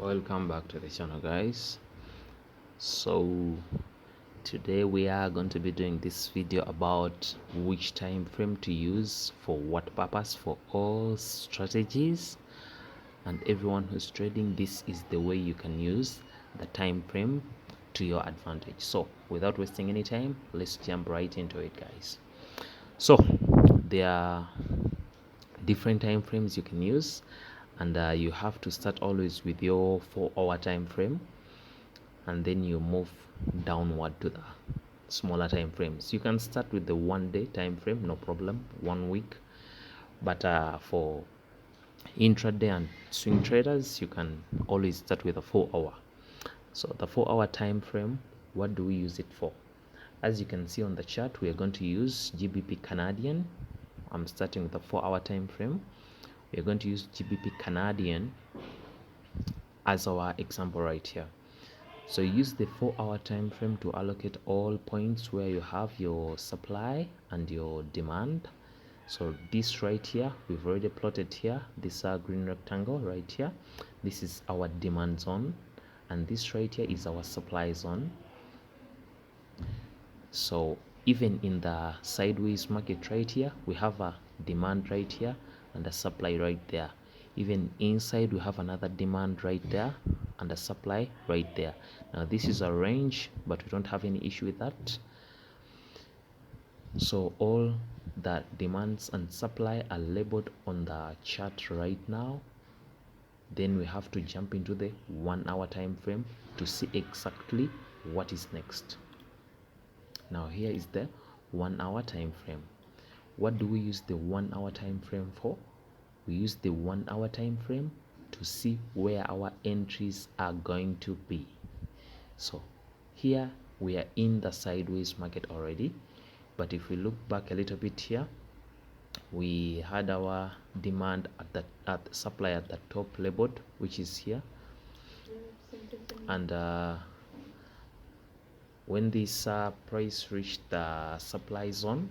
Welcome back to the channel, guys. So today we are going to be doing this video about which time frame to use for what purpose for all strategies. And everyone who's trading, this is the way you can use the time frame to your advantage. So without wasting any time, let's jump right into it, guys. So there are different time frames you can use, and you have to start always with your 4-hour time frame, and then you move downward to the smaller time frames. You can start with the 1 day time frame, no problem, 1 week, but for intraday and swing traders, you can always start with a 4-hour. So the 4-hour time frame, what do we use it for? As you can see on the chart, we are going to use GBP Canadian. I'm starting with the 4-hour time frame. We are going to use GBP Canadian as our example right here. So use the 4-hour time frame to allocate all points where you have your supply and your demand. So this right here, we've already plotted here, this green rectangle right here, this is our demand zone, and this right here is our supply zone. So even in the sideways market right here, we have a demand right here and a supply right there. Even inside, we have another demand right there and a supply right there. Now this is a range, but we don't have any issue with that. So all the demands and supply are labeled on the chart right now. Then we have to jump into the 1-hour time frame to see exactly what is next. Now here is the 1-hour time frame. What do we use the 1-hour time frame for? We use the 1-hour time frame to see where our entries are going to be. So here we are in the sideways market already, but if we look back a little bit here, we had our demand at the supply at the top labeled, which is here, and when this price reached the supply zone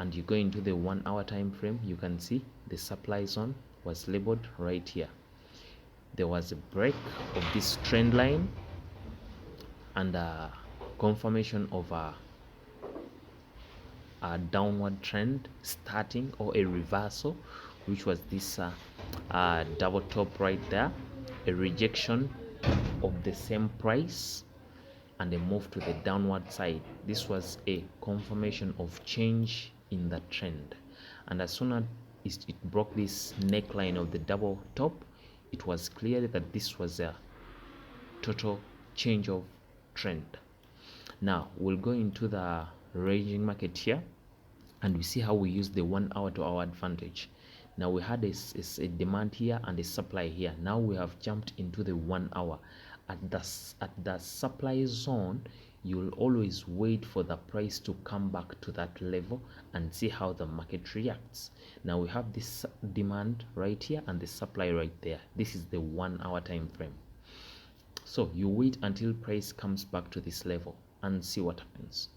and you go into the 1-hour time frame, you can see the supply zone was labeled right here. There was a break of this trend line and a confirmation of a downward trend starting, or a reversal, which was this double top right there, a rejection of the same price and a move to the downward side. This was a confirmation of change in the trend, and as soon as it broke this neckline of the double top, it was clear that this was a total change of trend. Now we'll go into the ranging market here, and we see how we use the 1 hour to our advantage. Now we had a demand here and a supply here. Now we have jumped into the 1 hour. At the supply zone, you'll always wait for the price to come back to that level and see how the market reacts. Now we have this demand right here and the supply right there. This is the 1 hour time frame. So you wait until price comes back to this level and see what happens,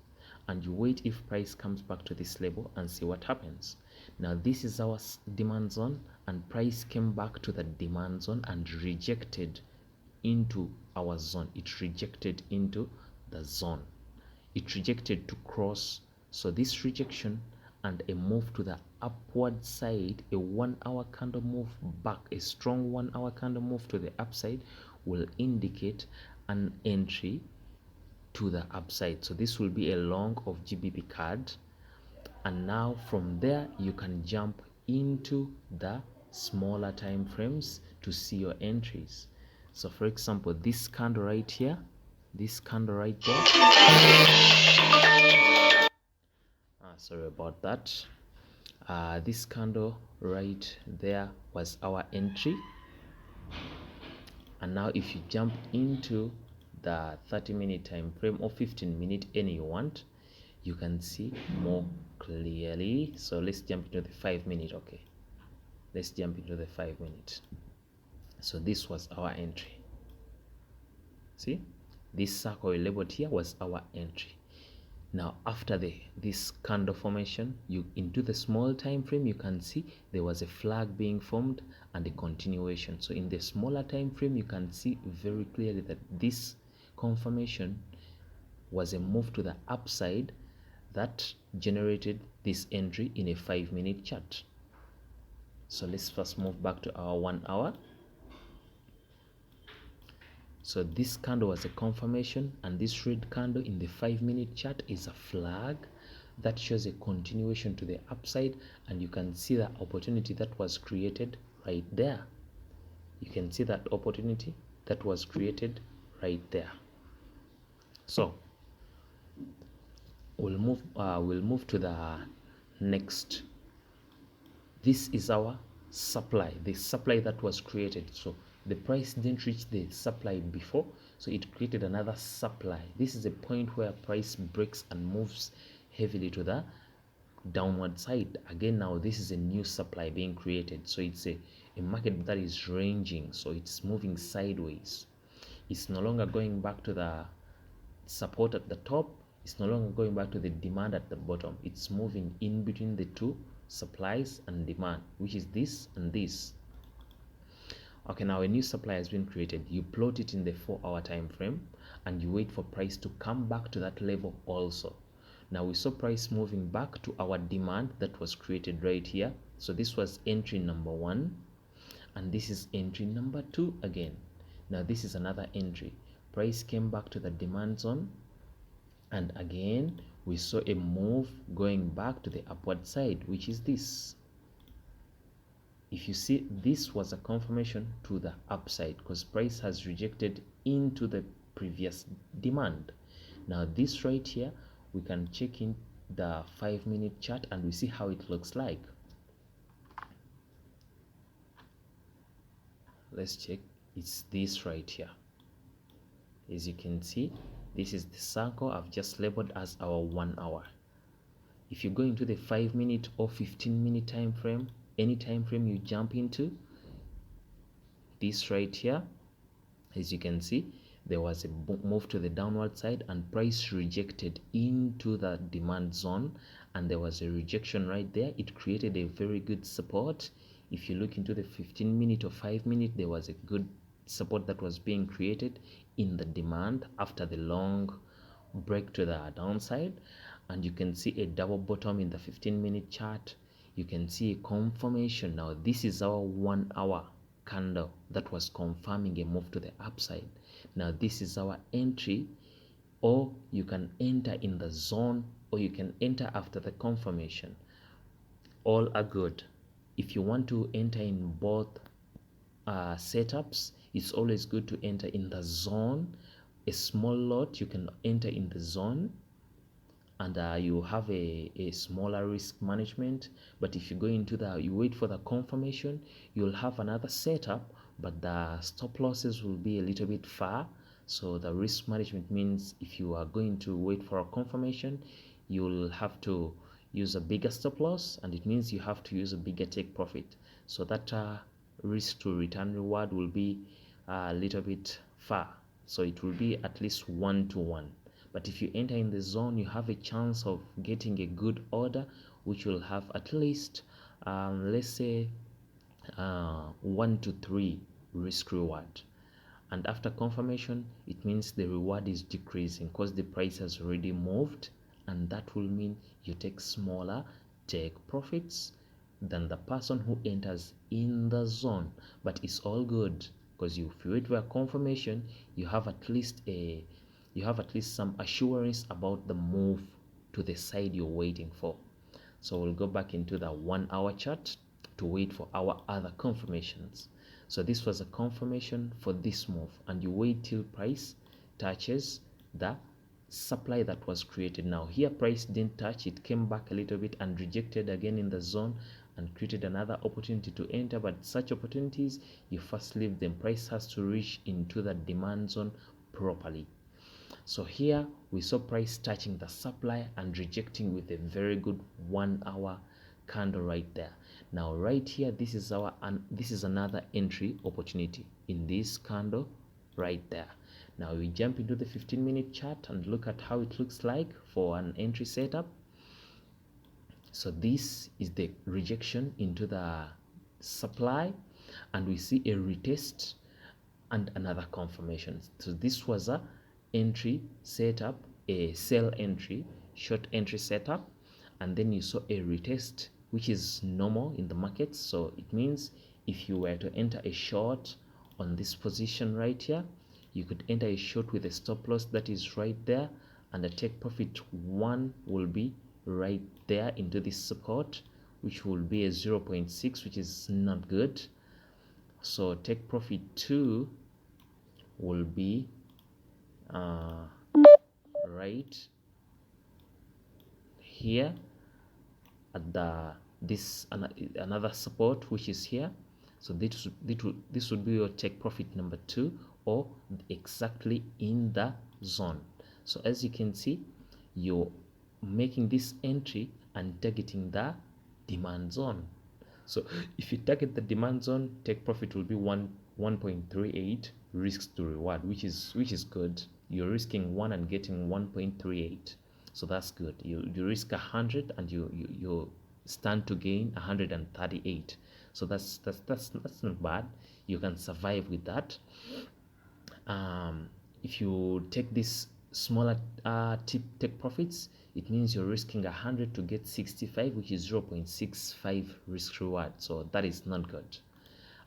and you wait if price comes back to this level and see what happens. Now this is our demand zone, and price came back to the demand zone and rejected into our zone. It rejected into the zone. It rejected to cross. So this rejection and a move to the upward side, a 1 hour candle move back, a strong 1 hour candle move to the upside, will indicate an entry to the upside. So this will be a long of GBP card, and now from there you can jump into the smaller time frames to see your entries. So for example, this candle right here, this candle right there, sorry about that, this candle right there was our entry. And now if you jump into the 30-minute time frame or 15-minute, any you want, you can see more clearly. So let's jump into the 5-minute. Okay, let's jump into the 5-minute. So this was our entry. See, this circle labeled here was our entry. Now after this candle formation, you into the small time frame, you can see there was a flag being formed and a continuation. So in the smaller time frame, you can see very clearly that this confirmation was a move to the upside that generated this entry in a 5-minute chart. So let's first move back to our 1 hour. So this candle was a confirmation, and this red candle in the 5-minute chart is a flag that shows a continuation to the upside, and you can see the opportunity that was created right there. You can see that opportunity that was created right there. So we'll move to the next. This is our supply, the supply that was created. So the price didn't reach the supply before, so it created another supply. This is a point where price breaks and moves heavily to the downward side. Again, now this is a new supply being created, so it's a market that is ranging, so it's moving sideways. It's no longer going back to the support at the top. It's no longer going back to the demand at the bottom. It's moving in between the two supplies and demand, which is this and this. Okay, now a new supply has been created. You plot it in the 4-hour time frame and you wait for price to come back to that level also. Now we saw price moving back to our demand that was created right here. So this was entry number 1 and this is entry number 2 again. Now this is another entry. Price came back to the demand zone, and again we saw a move going back to the upward side, which is this. If you see, this was a confirmation to the upside because price has rejected into the previous demand. Now this right here, we can check in the 5-minute chart and we see how it looks like. Let's check. It's this right here. As you can see, this is the circle I've just labeled as our 1 hour. If you go into the 5-minute or 15-minute time frame, any time frame you jump into, this right here, as you can see, there was a move to the downward side and price rejected into the demand zone, and there was a rejection right there. It created a very good support. If you look into the 15-minute or 5-minute, there was a good support that was being created in the demand after the long break to the downside, and you can see a double bottom in the 15-minute chart. You can see a confirmation. Now this is our 1 hour candle that was confirming a move to the upside. Now this is our entry, or you can enter in the zone, or you can enter after the confirmation. All are good. If you want to enter in both setups, it's always good to enter in the zone. A small lot, you can enter in the zone, and you have a smaller risk management. But if you go into you wait for the confirmation, you'll have another setup, but the stop losses will be a little bit far. So the risk management means if you are going to wait for a confirmation, you'll have to use a bigger stop loss, and it means you have to use a bigger take profit. So that risk to return reward will be a little bit far. So it will be at least 1-to-1. But if you enter in the zone, you have a chance of getting a good order, which will have at least, let's say, 1-to-3 risk reward. And after confirmation, it means the reward is decreasing because the price has already moved, and that will mean you take smaller take profits than the person who enters in the zone. But it's all good because if you wait for a confirmation, you have at least some assurance about the move to the side you're waiting for. So we'll go back into the 1 hour chart to wait for our other confirmations. So this was a confirmation for this move, and you wait till price touches the supply that was created. Now here price didn't touch, it came back a little bit and rejected again in the zone and created another opportunity to enter. But such opportunities, you first leave them. Price has to reach into the demand zone properly. So here we saw price touching the supply and rejecting with a very good 1 hour candle right there. Now right here, this is another entry opportunity in this candle right there. Now we jump into the 15-minute chart and look at how it looks like for an entry setup. So this is the rejection into the supply, and we see a retest and another confirmation. So this was a entry setup, a sell entry, short entry setup, and then you saw a retest, which is normal in the market. So it means if you were to enter a short on this position right here, you could enter a short with a stop loss that is right there, and the take profit one will be right there into this support, which will be a 0.6, which is not good. So take profit 2 will be right here at the another support, which is here. So this would be your take profit number 2, or exactly in the zone. So as you can see, you're making this entry and targeting the demand zone. So if you target the demand zone, take profit will be 1.38 risks to reward, which is good. You're risking 1 and getting 1.38, so that's good. You risk 100 and you stand to gain 138. So that's not bad. You can survive with that. If you take this smaller take profits, it means you're risking 100 to get 65, which is 0.65 risk reward. So that is not good.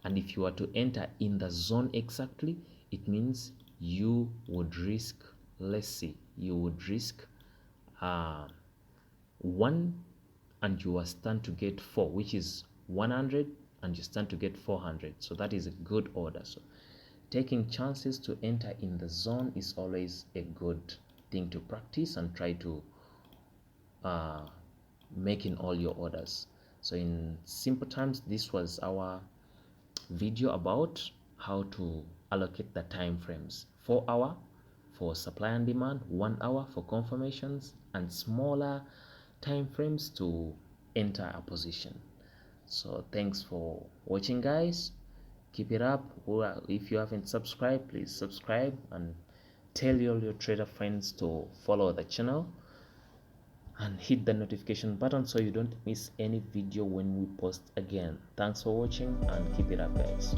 And if you are to enter in the zone exactly, it means you would risk, let's see, you would risk 1 and you are stand to get 4, which is 100, and you stand to get 400. So that is a good order. So taking chances to enter in the zone is always a good thing to practice and try to make in all your orders. So in simple terms, this was our video about how to allocate the time frames: 4 hour for supply and demand, 1 hour for confirmations, and smaller time frames to enter a position. So thanks for watching, guys. Keep it up. If you haven't subscribed, please subscribe and tell all your trader friends to follow the channel and hit the notification button so you don't miss any video when we post again. Thanks for watching and keep it up, guys.